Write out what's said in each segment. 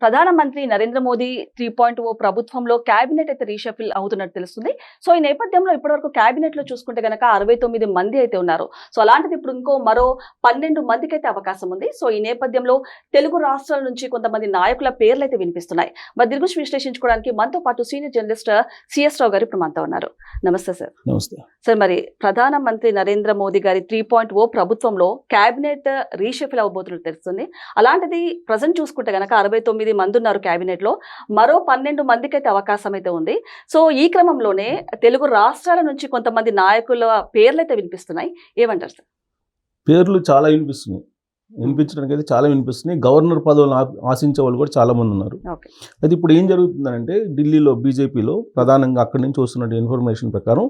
ప్రధానమంత్రి నరేంద్ర మోదీ 3.0 ప్రభుత్వంలో క్యాబినెట్ అయితే రీషఫిల్ అవుతున్నట్టు తెలుస్తుంది. సో ఈ నేపథ్యంలో ఇప్పటివరకు క్యాబినెట్ లో చూసుకుంటే గనక 69 మంది అయితే ఉన్నారు. సో అలాంటిది ఇప్పుడు మరో 12 మందికి అయితే అవకాశం ఉంది. సో ఈ నేపథ్యంలో తెలుగు రాష్ట్రాల నుంచి కొంతమంది నాయకుల పేర్లు అయితే వినిపిస్తున్నాయి. మరి దీని గురించి విశ్లేషించుకోవడానికి మనతో పాటు సీనియర్ జర్నలిస్ట్ సిఎస్ రావు గారు ఇప్పుడు మనతో ఉన్నారు. నమస్తే సార్. నమస్తే సార్, మరి ప్రధానమంత్రి నరేంద్ర మోదీ గారి 3.0 ప్రభుత్వంలో క్యాబినెట్ రీషఫిల్ అవబోతున్నట్టు తెలుస్తుంది. అలాంటిది ప్రజెంట్ చూసుకుంటే గనక 69 మంది ఉన్నారు క్యాబినెట్ లో. మరో 12 మందికి అయితే అవకాశం అయితే ఉంది. సో ఈ క్రమంలోనే తెలుగు రాష్ట్రాల నుంచి కొంతమంది నాయకుల పేర్లు అయితే వినిపిస్తున్నాయి. ఏమంటారు సార్? పేర్లు చాలా వినిపించడానికి అయితే చాలా వినిపిస్తున్నాయి. గవర్నర్ పదవులను ఆశించే వాళ్ళు కూడా చాలా మంది ఉన్నారు. అయితే ఇప్పుడు ఏం జరుగుతుందంటే ఢిల్లీలో బీజేపీలో ప్రధానంగా అక్కడి నుంచి వస్తున్న ఇన్ఫర్మేషన్ ప్రకారం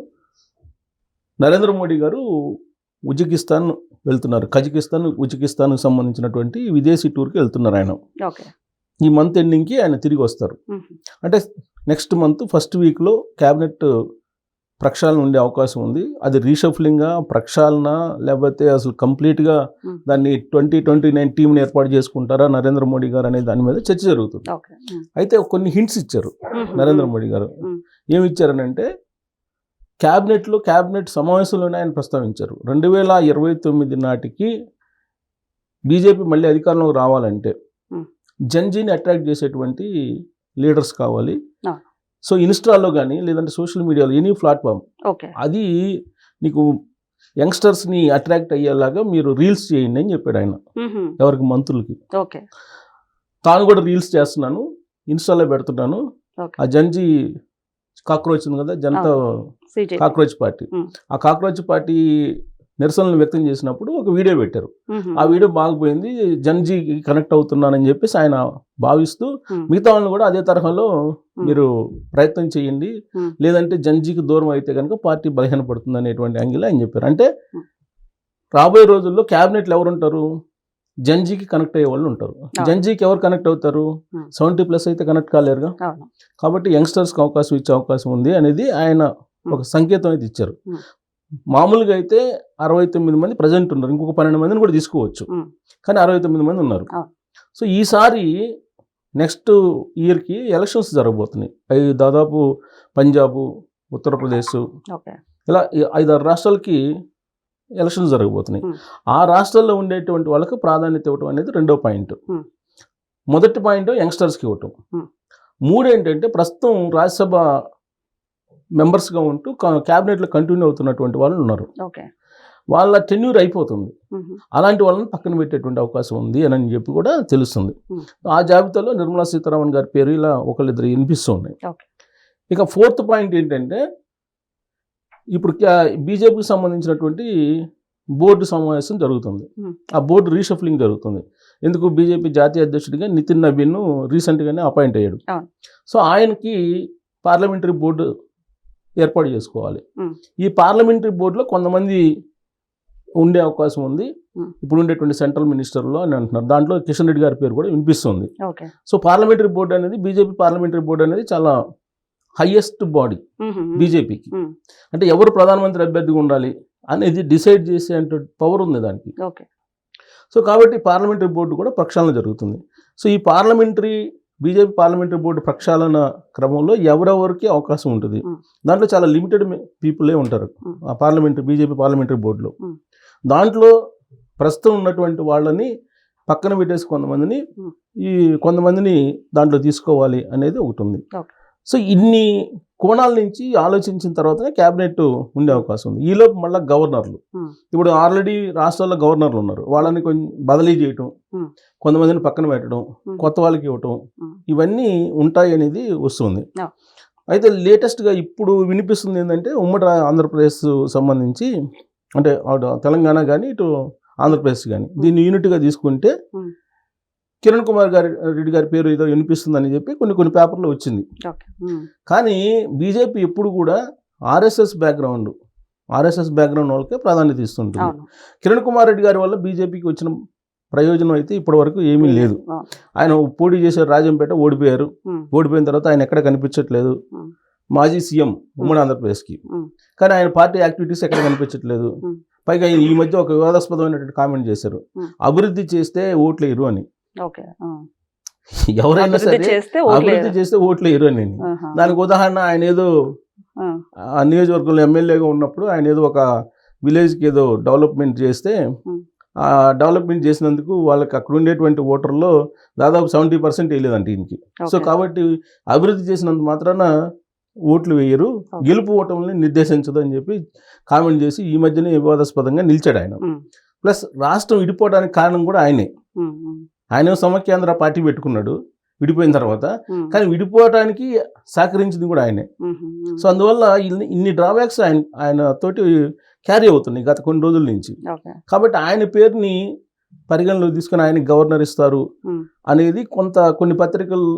నరేంద్ర మోడీ గారు ఉజ్బెకిస్తాన్ వెళ్తున్నారు. ఉజ్బెకిస్తాన్కి సంబంధించినటువంటి విదేశీ టూర్కి వెళ్తున్నారు ఆయన. ఈ మంత్ ఎండింగ్కి ఆయన తిరిగి వస్తారు. అంటే నెక్స్ట్ మంత్ ఫస్ట్ వీక్లో క్యాబినెట్ ప్రక్షాళన ఉండే అవకాశం ఉంది. అది రీషఫ్లింగా, ప్రక్షాళన, లేకపోతే అసలు కంప్లీట్గా దాన్ని 2029 టీంని ఏర్పాటు చేసుకుంటారా నరేంద్ర మోడీ గారు అనే దాని మీద చర్చ జరుగుతుంది. అయితే కొన్ని హింట్స్ ఇచ్చారు నరేంద్ర మోడీ గారు. ఏమి ఇచ్చారనంటే క్యాబినెట్ సమావేశంలోనే ఆయన ప్రస్తావించారు 2029 నాటికి బీజేపీ మళ్ళీ అధికారంలోకి రావాలంటే జన్జీని అట్రాక్ట్ చేసేటువంటి లీడర్స్ కావాలి. సో ఇన్స్టాలో కానీ లేదంటే సోషల్ మీడియాలో ఎనీ ప్లాట్ఫామ్ అది నీకు యంగ్స్టర్స్ని అట్రాక్ట్ అయ్యేలాగా మీరు రీల్స్ చేయండి అని చెప్పాడు ఆయన. ఎవరికి? మంత్రులకి. తాను కూడా రీల్స్ చేస్తున్నాను, ఇన్స్టాలో పెడుతున్నాను. ఆ జన్జీ కాక్రోచ్ ఉంది కదా, జనతా కాక్రోచ్ పార్టీ, ఆ కాక్రోచ్ పార్టీ నిరసనలు వ్యక్తం చేసినప్పుడు ఒక వీడియో పెట్టారు. ఆ వీడియో బాగుపోయింది, జన్జీకి కనెక్ట్ అవుతున్నానని చెప్పేసి ఆయన భావిస్తూ మిగతా వాళ్ళని కూడా అదే తరహాలో మీరు ప్రయత్నం చేయండి, లేదంటే జన్జీకి దూరం అయితే కనుక పార్టీ బలహీనపడుతుంది అనేటువంటి యాంగిల్ ఆయన చెప్పారు. అంటే రాబోయే రోజుల్లో క్యాబినెట్లు ఎవరు ఉంటారు? జన్జీకి కనెక్ట్ అయ్యే వాళ్ళు ఉంటారు. జన్జీకి ఎవరు కనెక్ట్ అవుతారు? 70+ అయితే కనెక్ట్ కాలేరుగా. కాబట్టి యంగ్స్టర్స్కి అవకాశం ఇచ్చే అవకాశం ఉంది అనేది ఆయన ఒక సంకేతం అయితే ఇచ్చారు. మామూలుగా అయితే 69 మంది ప్రజెంట్ ఉన్నారు, ఇంకొక 12 మందిని కూడా తీసుకోవచ్చు, కానీ 69 మంది ఉన్నారు. సో ఈసారి నెక్స్ట్ ఇయర్కి ఎలక్షన్స్ జరగబోతున్నాయి. అవి దాదాపు పంజాబ్, ఉత్తరప్రదేశ్, ఇలా 5-6 రాష్ట్రాలకి ఎలక్షన్స్ జరగబోతున్నాయి. ఆ రాష్ట్రాల్లో ఉండేటువంటి వాళ్ళకి ప్రాధాన్యత ఇవ్వటం అనేది రెండో పాయింట్. మొదటి పాయింట్ యంగ్స్టర్స్కి ఇవ్వటం. 3 ఏంటంటే ప్రస్తుతం రాజ్యసభ మెంబర్స్గా ఉంటూ క్యాబినెట్లో కంటిన్యూ అవుతున్నటువంటి వాళ్ళు ఉన్నారు, వాళ్ళ టెన్యూర్ అయిపోతుంది. అలాంటి వాళ్ళని పక్కన పెట్టేటువంటి అవకాశం ఉంది అని చెప్పి కూడా తెలుస్తుంది. ఆ జాబితాలో నిర్మలా సీతారామన్ గారి పేరు ఇలా ఒకళ్ళిద్దరు వినిపిస్తూ ఉన్నాయి. ఇక 4th పాయింట్ ఏంటంటే ఇప్పుడు బీజేపీకి సంబంధించినటువంటి బోర్డు సమావేశం జరుగుతుంది. ఆ బోర్డు రీషఫ్లింగ్ జరుగుతుంది. ఎందుకు? బీజేపీ జాతీయ అధ్యక్షుడిగా నితిన్ నబీన్ రీసెంట్గానే అపాయింట్ అయ్యాడు. సో ఆయనకి పార్లమెంటరీ బోర్డు ఏర్పాటు చేసుకోవాలి. ఈ పార్లమెంటరీ బోర్డులో కొంతమంది ఉండే అవకాశం ఉంది. ఇప్పుడు ఉండేటువంటి సెంట్రల్ మినిస్టర్లో అని అంటున్నారు. దాంట్లో కిషన్ రెడ్డి గారి పేరు కూడా వినిపిస్తుంది. సో పార్లమెంటరీ బోర్డు అనేది, బీజేపీ పార్లమెంటరీ బోర్డు అనేది చాలా హైయెస్ట్ బాడీ బీజేపీకి. అంటే ఎవరు ప్రధానమంత్రి అభ్యర్థిగా ఉండాలి అనేది డిసైడ్ చేసే పవర్ ఉంది దానికి. సో కాబట్టి పార్లమెంటరీ బోర్డు కూడా ప్రక్షాళన జరుగుతుంది. సో ఈ బీజేపీ పార్లమెంటరీ బోర్డు ప్రక్షాళన క్రమంలో ఎవరెవరికి అవకాశం ఉంటుంది. దాంట్లో చాలా లిమిటెడ్ పీపులే ఉంటారు ఆ బీజేపీ పార్లమెంటరీ బోర్డులో. దాంట్లో ప్రస్తుతం ఉన్నటువంటి వాళ్ళని పక్కన పెట్టేసి కొంతమందిని దాంట్లో తీసుకోవాలి అనేది ఒకటి ఉంది. సో ఇన్ని కోణాల నుంచి ఆలోచించిన తర్వాతనే క్యాబినెట్ ఉండే అవకాశం ఉంది. ఈలోపు మళ్ళీ గవర్నర్లు, ఇప్పుడు ఆల్రెడీ రాష్ట్రాల్లో గవర్నర్లు ఉన్నారు, వాళ్ళని కొంచెం బదిలీ చేయటం, కొంతమందిని పక్కన పెట్టడం, కొత్త వాళ్ళకి ఇవ్వటం, ఇవన్నీ ఉంటాయి అనేది వస్తుంది. అయితే లేటెస్ట్గా ఇప్పుడు వినిపిస్తుంది ఏంటంటే ఉమ్మడి ఆంధ్రప్రదేశ్ సంబంధించి, అంటే తెలంగాణ కానీ ఇటు ఆంధ్రప్రదేశ్ కానీ దీన్ని యూనిట్గా తీసుకుంటే కిరణ్ కుమార్ రెడ్డి గారి పేరు ఏదో వినిపిస్తుందని చెప్పి కొన్ని పేపర్లో వచ్చింది. కానీ బీజేపీ ఎప్పుడు కూడా ఆర్ఎస్ఎస్ బ్యాక్గ్రౌండ్ వాళ్ళకే ప్రాధాన్యత ఇస్తుంటుంది. కిరణ్ కుమార్ రెడ్డి గారి వల్ల బీజేపీకి వచ్చిన ప్రయోజనం అయితే ఇప్పటి వరకు ఏమీ లేదు. ఆయన పోటీ చేసే రాజంపేట ఓడిపోయిన తర్వాత ఆయన ఎక్కడ కనిపించట్లేదు. మాజీ సీఎం ఉమ్మడి ఆంధ్రప్రదేశ్కి, కానీ ఆయన పార్టీ యాక్టివిటీస్ ఎక్కడ కనిపించట్లేదు. పైగా ఈ మధ్య ఒక వివాదాస్పదమైనటువంటి కామెంట్ చేశారు, అభివృద్ధి చేస్తే ఓట్లు వేయరు అని. ఎవరైనా అభివృద్ధి సరే చేస్తే ఓట్లు అభివృద్ధి వేయరు. చేస్తే ఓట్లు వేయరు అని. ఆహా. దానికి ఉదాహరణ ఆయన ఏదో ఆ, ఆ నియోజకవర్గంలో ఎమ్మెల్యేగా ఉన్నప్పుడు ఆయన ఏదో ఒక విలేజ్కి ఏదో డెవలప్మెంట్ చేస్తే ఉమ్. ఆ డెవలప్మెంట్ చేసినందుకు వాళ్ళకి అక్కడ ఉండేటువంటి ఓటర్లో దాదాపు 70% వేయలేదంట ఈయనకి. So okay. కాబట్టి అభివృద్ధి చేసినంత మాత్రాన ఓట్లు వేయరు, ఓకే. గెలుపు ఓటముల్ని నిర్దేశించదు అని చెప్పి కామెంట్ చేసి ఈ మధ్యనే వివాదాస్పదంగా నిలిచాడు ఆయన. ఉమ్, ప్లస్ రాష్ట్రం విడిపోవడానికి కారణం కూడా ఆయనే. ఉమ్, ఉమ్, ఆయన సమైక్యాంధ్ర పార్టీ పెట్టుకున్నాడు విడిపోయిన తర్వాత, ఉమ్, కానీ విడిపోవడానికి సహకరించింది కూడా ఆయనే. ఉమ్, ఉమ్, సో అందువల్ల ఇన్ని డ్రాబ్యాక్స్ ఆయన తోటి క్యారీ అవుతున్నాయి గత కొన్ని రోజుల నుంచి. ఓకే. కాబట్టి ఆయన పేరుని పరిగణలోకి తీసుకొని ఆయనకి గవర్నర్ ఇస్తారు ఉమ్, అనేది కొన్ని పత్రికలు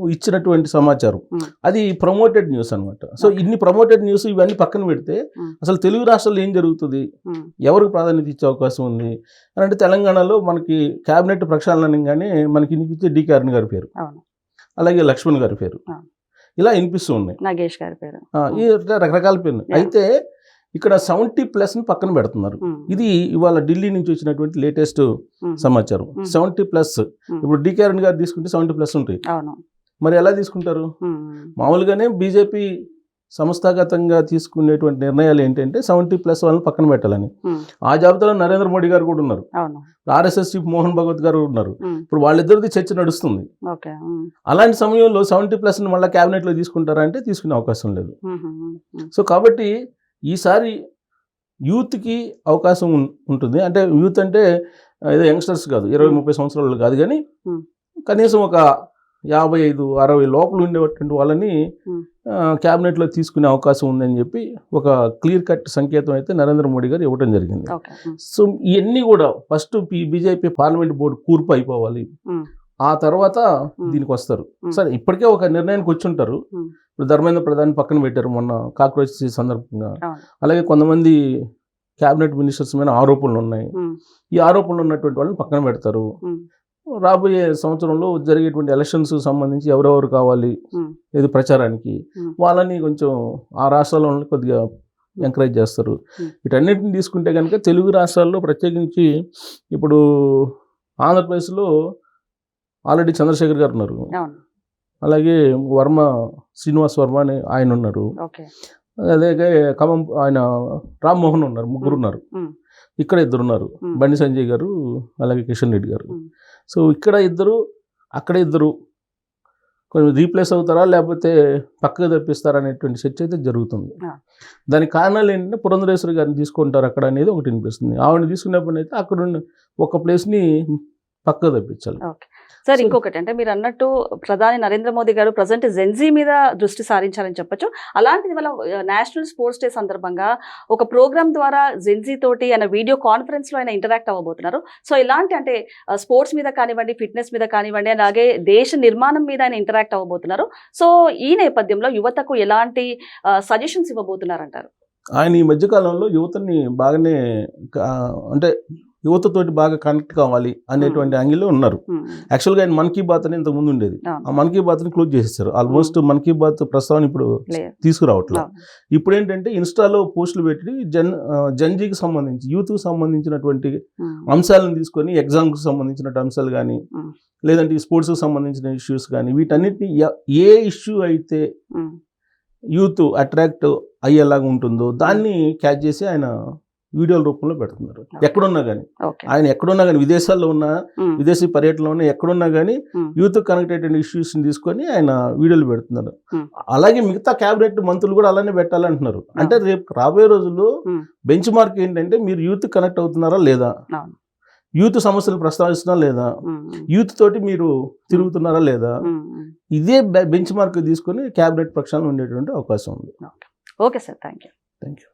ఇచ్చినటువంటి సమాచారం. ఉమ్. అది ప్రమోటెడ్ న్యూస్ అనమాట. So Okay. ఇన్ని ప్రమోటెడ్ న్యూస్ ఇవన్నీ పక్కన పెడితే ఉమ్. అసలు తెలుగు రాష్ట్రాల్లో ఏం జరుగుతుంది, ఉమ్, ఎవరికి ప్రాధాన్యత ఇచ్చే అవకాశం ఉంది అని అంటే తెలంగాణలో మనకి క్యాబినెట్ ప్రక్షాళన అనగానే మనకి వినిపించే డి అరుణ్ గారి పేరు, అవును. అలాగే లక్ష్మణ్ గారి పేరు, ఆ. ఇలా వినిపిస్తూ ఉన్నాయి. నాగేష్ గారి పేరు. ఈ రకరకాల పేర్లు. Yeah. అయితే ఇక్కడ 70+ పక్కన పెడుతున్నారు. ఉమ్, ఇది ఇవాళ ఢిల్లీ నుంచి వచ్చినటువంటి లేటెస్ట్ ఉమ్, సమాచారం. 70+. ఇప్పుడు డి అరుణ్ గారు తీసుకుంటే 70+ ఉంటాయి. అవును. మరి ఎలా తీసుకుంటారు? ఉమ్, మామూలుగానే బీజేపీ సంస్థాగతంగా తీసుకునేటువంటి నిర్ణయాలు ఏంటంటే 70+ వాళ్ళని పక్కన పెట్టాలని. ఉమ్, ఆ జాబితాలో నరేంద్ర మోడీ గారు కూడా ఉన్నారు, అవును. ఆర్ఎస్ఎస్ చీఫ్ మోహన్ భగవత్ గారు కూడా ఉన్నారు. ఉమ్, ఇప్పుడు వాళ్ళిద్దరిది చర్చ నడుస్తుంది. ఓకే. ఉమ్, అలాంటి సమయంలో 70+ని మళ్ళీ క్యాబినెట్లో తీసుకుంటారంటే తీసుకునే అవకాశం లేదు. ఉమ్, ఉమ్, ఉమ్, సో కాబట్టి ఈసారి యూత్కి అవకాశం ఉంటుంది. అంటే యూత్ అంటే ఏదో యంగ్స్టర్స్ కాదు, 20-30 సంవత్సరాలు కాదు, కానీ Hmm. కనీసం ఒక 55-60 లోపల ఉండేటువంటి వాళ్ళని Hmm. క్యాబినెట్లో తీసుకునే అవకాశం ఉందని చెప్పి ఒక క్లియర్ కట్ సంకేతం అయితే నరేంద్ర మోడీ గారు ఇవ్వడం జరిగింది. ఓకే. ఉమ్, సో ఇవన్నీ కూడా ఫస్ట్ బీజేపీ పార్లమెంట్ బోర్డు కూర్పు అయిపోవాలి, ఉమ్, ఆ తర్వాత Hmm. దీనికి వస్తారు. Hmm. సరే ఇప్పటికే ఒక నిర్ణయానికి వచ్చి ఉంటారు. Hmm. ఇప్పుడు ధర్మేంద్ర ప్రధాన్ పక్కన పెట్టారు మొన్న కాక్రోచ్ సందర్భంగా. అవును. అలాగే కొంతమంది క్యాబినెట్ మినిస్టర్స్ మీద ఆరోపణలు ఉన్నాయి. ఉమ్, ఈ ఆరోపణలు ఉన్నటువంటి వాళ్ళని పక్కన పెడతారు. ఉమ్, రాబోయే సంవత్సరంలో జరిగేటువంటి ఎలక్షన్స్ సంబంధించి ఎవరెవరు కావాలి ఉమ్, ఏది ప్రచారానికి Hmm. వాళ్ళని కొంచెం ఆ రాష్ట్రాల్లో కొద్దిగా ఎంకరేజ్ చేస్తారు. Hmm. వీటన్నిటిని తీసుకుంటే కనుక తెలుగు రాష్ట్రాల్లో ప్రత్యేకించి ఇప్పుడు ఆంధ్రప్రదేశ్లో ఆల్రెడీ చంద్రశేఖర్ గారు ఉన్నారు, అవును. అలాగే శ్రీనివాస్ వర్మ అని ఆయన ఉన్నారు, ఓకే. అలాగే ఖమ్మం ఆయన రామ్మోహన్ ఉన్నారు, ముగ్గురు ఉన్నారు. ఉమ్, ఇక్కడ 2 ఉన్నారు, ఉమ్, బండి సంజయ్ గారు అలాగే కిషన్ రెడ్డి గారు. ఉమ్, సో ఇక్కడ 2, అక్కడ 2 కొంచెం రీప్లేస్ అవుతారా లేకపోతే పక్కకు తప్పిస్తారా అనేటువంటి చర్చ అయితే జరుగుతుంది. ఆ. దానికి కారణాలు ఏంటంటే పురంధరేశ్వరి గారిని తీసుకుంటారు అక్కడ అనేది ఒకటి వినిపిస్తుంది. ఆవిడని తీసుకున్నప్పుడు అయితే అక్కడ ఉన్న ఒక ప్లేస్ని పక్కకు తప్పించాలి. ఓకే. సార్, So- ఇంకొకటి అంటే మీరు అన్నట్టు ప్రధాని నరేంద్ర మోదీ గారు ప్రజెంట్ జెన్జీ మీద దృష్టి సారించాలని చెప్పొచ్చు. అలాంటిది వల్ల నేషనల్ స్పోర్ట్స్ డే సందర్భంగా ఒక ప్రోగ్రామ్ ద్వారా జెన్జీ తోటి ఆయన వీడియో కాన్ఫరెన్స్ లో ఆయన ఇంటరాక్ట్ అవ్వబోతున్నారు. సో ఇలాంటి అంటే స్పోర్ట్స్ మీద కానివ్వండి, ఫిట్నెస్ మీద కానివ్వండి, అలాగే దేశ నిర్మాణం మీద ఆయన ఇంటరాక్ట్ అవ్వబోతున్నారు. సో ఈ నేపథ్యంలో యువతకు ఎలాంటి సజెషన్స్ ఇవ్వబోతున్నారంటారు? ఆయన ఈ మధ్యకాలంలో యువతని బాగానే అంటే యువతతోటి బాగా కనెక్ట్ కావాలి అనేటువంటి యాంగిల్లో ఉన్నారు. ఉమ్, యాక్చువల్గా ఆయన మన్ కీ బాత్ అని ఇంతకు ముందు ఉండేది, అవును. ఆ మన్ కీ బాత్ని క్లోజ్ చేసేసారు. ఆల్మోస్ట్ మన్ కీ బాత్ ప్రస్తావన ఇప్పుడు లేదు. తీసుకురావట్లేదు. అవును. ఇప్పుడు ఏంటంటే ఇన్స్టాలో పోస్టులు పెట్టి జన్జీకి సంబంధించి యూత్కి సంబంధించినటువంటి ఉమ్, అంశాలను తీసుకొని ఎగ్జామ్కి సంబంధించిన అంశాలు కానీ ఉమ్, లేదంటే స్పోర్ట్స్కి సంబంధించిన ఇష్యూస్ కానీ వీటన్నిటిని ఏ ఇష్యూ అయితే ఉమ్, యూత్ అట్రాక్ట్ అయ్యేలాగా ఉంటుందో దాన్ని క్యాచ్ చేసి ఆయన వీడియోల రూపంలో పెడుతున్నారు. ఎక్కడున్నా కానీ ఓకే. ఆయన ఎక్కడున్నా కానీ విదేశాల్లో ఉన్నా, ఉమ్, విదేశీ పర్యటనలో ఉన్నా, ఎక్కడున్నా కానీ ఉమ్, యూత్ కనెక్టెడ్ ఇష్యూస్ని తీసుకొని ఆయన వీడియోలు పెడుతున్నారు. Hmm. అలాగే మిగతా క్యాబినెట్ మంత్రులు కూడా అలానే పెట్టాలంటున్నారు. అంటే రేపు రాబోయే రోజుల్లో Hmm. బెంచ్ మార్క్ ఏంటంటే మీరు యూత్ కనెక్ట్ అవుతున్నారా లేదా, అవును. యూత్ సమస్యలు ప్రస్తావిస్తున్నారా లేదా, ఉమ్, ఉమ్, యూత్ తోటి మీరు తిరుగుతున్నారా లేదా, ఉమ్, ఉమ్. ఇదే బెంచ్ మార్క్ తీసుకొని క్యాబినెట్ ప్రక్షాళన ఉండేటువంటి అవకాశం ఉంది. Okay sir, thank you. Thank you.